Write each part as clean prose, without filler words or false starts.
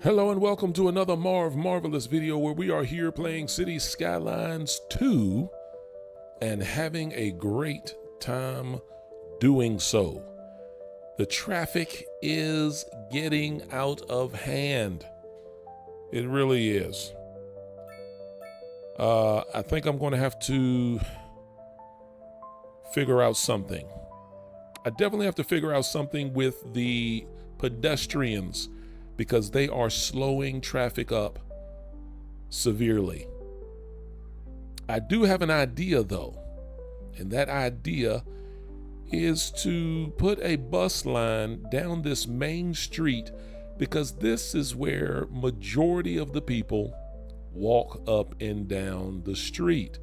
Hello and welcome to another MarvMarvilus video where we are here playing City Skylines 2 and having a great time doing so. The traffic is getting out of hand. It really is. I think I'm going to have to figure out something. I definitely have to figure out something with the pedestrians because they are slowing traffic up severely. I do have an idea though, and that idea is to put a bus line down this main street because this is where majority of the people walk up and down the street.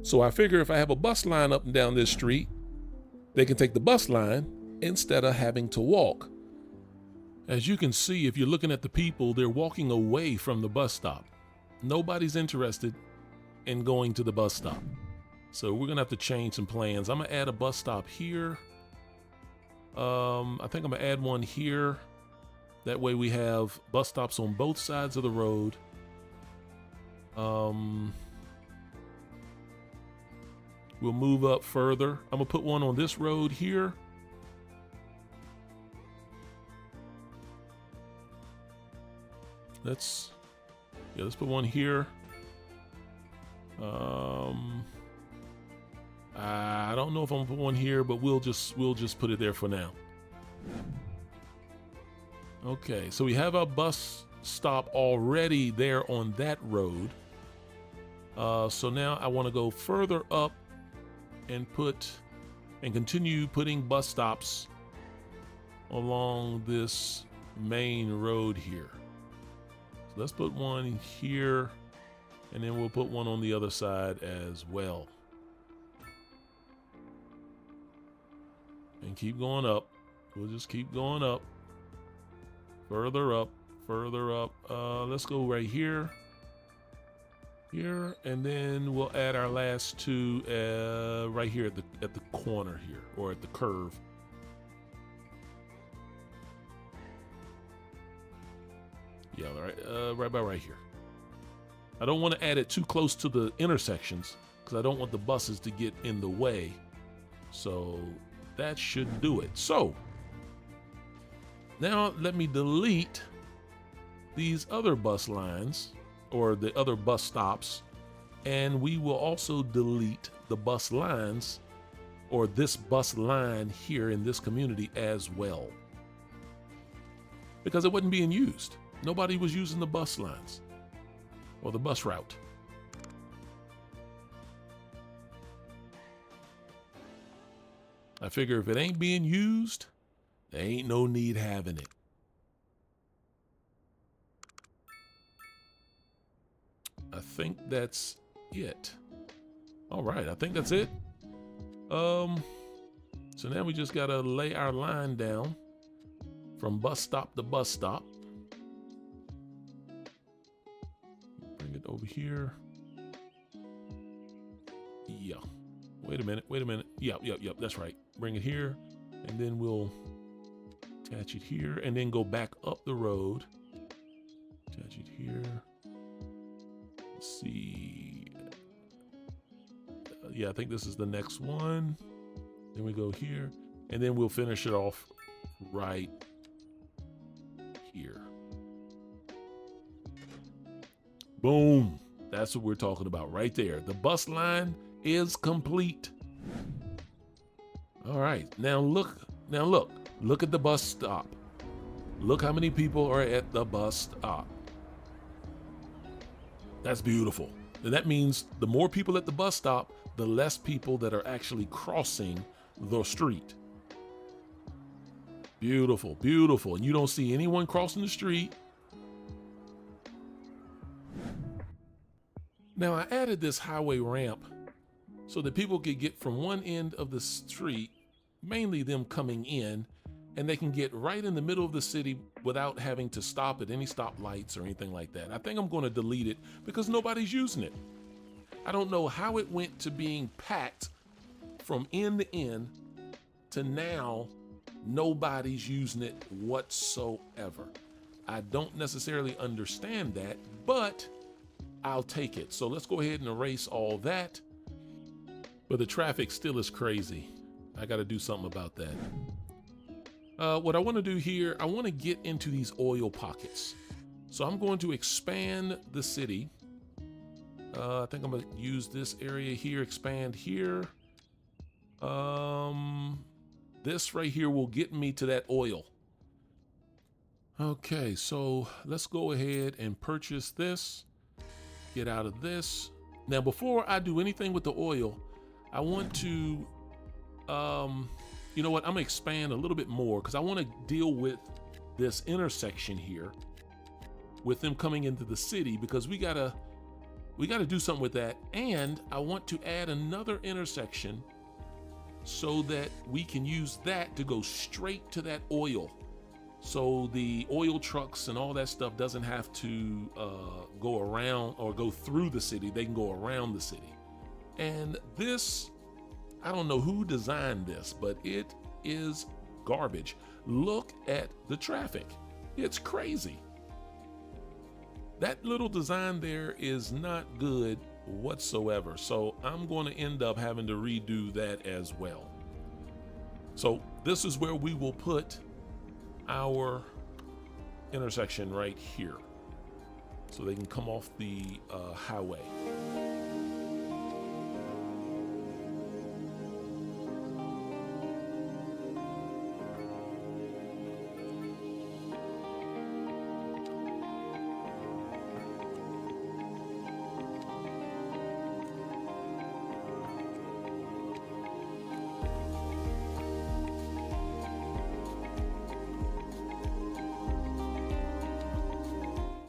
So I figure if I have a bus line up and down this street, they can take the bus line instead of having to walk. As you can see, if you're looking at the people, they're walking away from the bus stop. Nobody's interested in going to the bus stop. So we're gonna have to change some plans. I'm gonna add a bus stop here. I think I'm gonna add one here. That way we have bus stops on both sides of the road. We'll move up further. I'm gonna put one on this road here. Let's put one here. I don't know if I'm gonna put one here, but we'll just put it there for now. Okay, so we have our bus stop already there on that road. So now I want to go further up and continue putting bus stops along this main road here. So let's put one here, and then we'll put one on the other side as well. And keep going up. We'll just keep going up. Further up, further up. Let's go right here. Here, and then we'll add our last two right here at the corner here, or at the curve. Yeah, right about right here. I don't want to add it too close to the intersections because I don't want the buses to get in the way. So that should do it. So now let me delete these other bus lines or the other bus stops, and we will also delete the bus lines or this bus line here in this community as well because it wasn't being used. Nobody was using the bus lines or the bus route. I figure if it ain't being used, there ain't no need having it. I think that's it. All right, I think that's it. So now we just gotta lay our line down from bus stop to bus stop. Bring it over here. Yeah. Wait a minute. Yep, that's right. Bring it here, and then we'll attach it here, and then go back up the road. Attach it here. Let's see. Yeah, I think this is the next one. Then we go here, and then we'll finish it off right here. Boom. That's what we're talking about right there. The bus line is complete. All right, now look at the bus stop. Look how many people are at the bus stop. That's beautiful. And that means the more people at the bus stop, the less people that are actually crossing the street. Beautiful, beautiful. And you don't see anyone crossing the street. Now I added this highway ramp so that people could get from one end of the street, mainly them coming in, and they can get right in the middle of the city without having to stop at any stoplights or anything like that. I think I'm going to delete it because nobody's using it. I don't know how it went to being packed from end to end to now nobody's using it whatsoever. I don't necessarily understand that, but I'll take it. So let's go ahead and erase all that. But the traffic still is crazy. I got to do something about that. What I want to do here, I want to get into these oil pockets. So I'm going to expand the city. I think I'm going to use this area here, expand here. This right here will get me to that oil. Okay, so let's go ahead and purchase this. Get out of this. Now, before I do anything with the oil, I want to, you know what? I'm gonna expand a little bit more because I want to deal with this intersection here with them coming into the city, because we gotta do something with that. And I want to add another intersection so that we can use that to go straight to that oil. So the oil trucks and all that stuff doesn't have to go around or go through the city. They can go around the city. And this, I don't know who designed this, but it is garbage. Look at the traffic. It's crazy. That little design there is not good whatsoever. So I'm going to end up having to redo that as well. So this is where we will put our intersection right here, so they can come off the highway.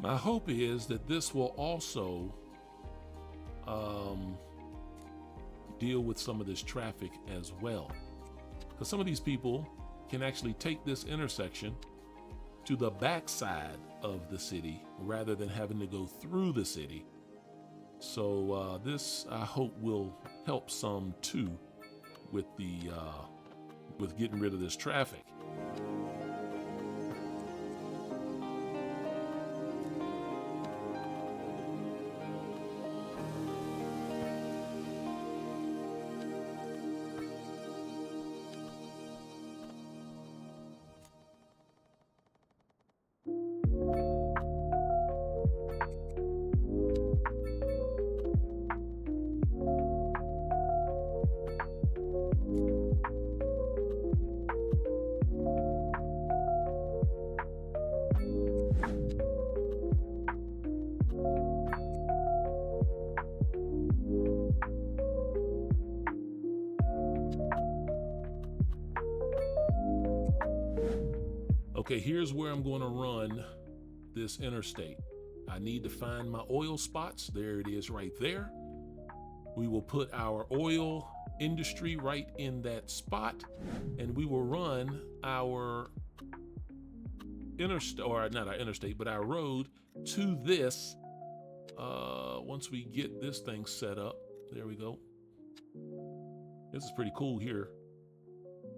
My hope is that this will also deal with some of this traffic as well, because some of these people can actually take this intersection to the backside of the city rather than having to go through the city. So this, I hope, will help some too with the with getting rid of this traffic. Okay, here's where I'm going to run this interstate. I need to find my oil spots. There it is right there. We will put our oil industry right in that spot, and we will run our interstate, or not our interstate, but our road to this. Once we get this thing set up, there we go. This is pretty cool here.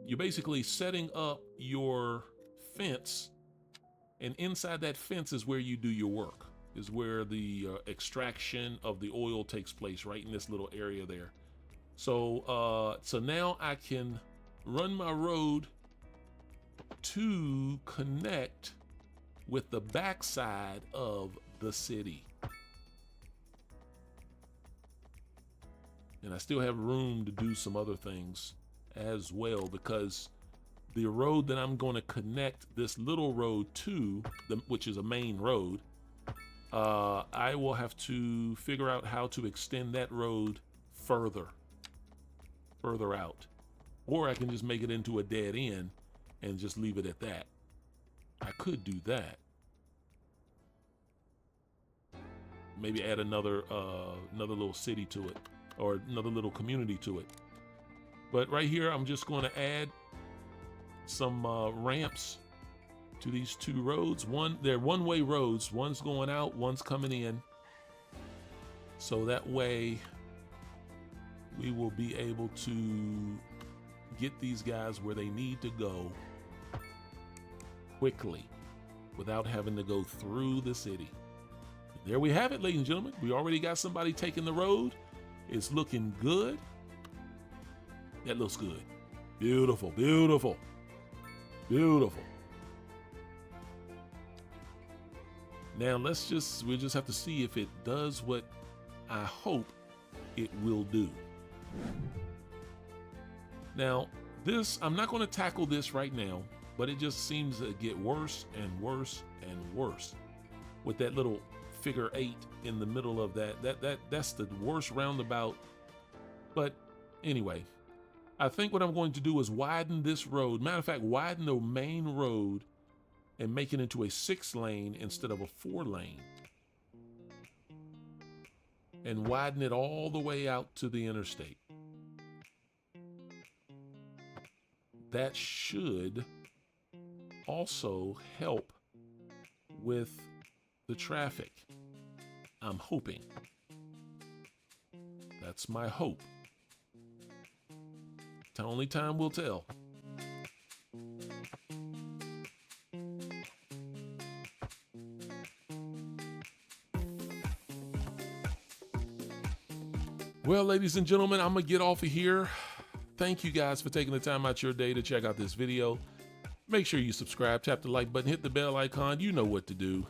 You're basically setting up your fence, and inside that fence is where you do your work, is where the extraction of the oil takes place, right in this little area there. So so now I can run my road to connect with the backside of the city. And I still have room to do some other things as well, because the road that I'm going to connect this little road to, which is a main road, I will have to figure out how to extend that road further out. Or I can just make it into a dead end and just leave it at that. I could do that. Maybe add another little city to it, or another little community to it. But right here, I'm just going to add some ramps to these two roads. They're one-way roads. One's going out, one's coming in. So that way we will be able to get these guys where they need to go quickly. without having to go through the city. There we have it, ladies and gentlemen. We already got somebody taking the road. It's looking good. That looks good. Beautiful, beautiful, beautiful. Now we'll just have to see if it does what I hope it will do. Now this, I'm not going to tackle this right now, but it just seems to get worse and worse and worse with that little figure 8 in the middle of that's the worst roundabout. But anyway, I think what I'm going to do is widen this road. Matter of fact, widen the main road and make it into a 6-lane instead of a 4-lane. And widen it all the way out to the interstate. That should also help with the traffic. I'm hoping. That's my hope. Only time will tell. Well, ladies and gentlemen, I'm gonna get off of here. Thank you guys for taking the time out your day to check out this video. Make sure you subscribe, tap the like button, hit the bell icon. You know what to do.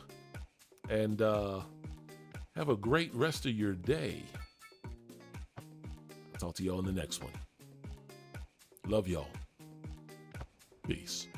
And have a great rest of your day. I'll talk to y'all in the next one. Love y'all. Peace.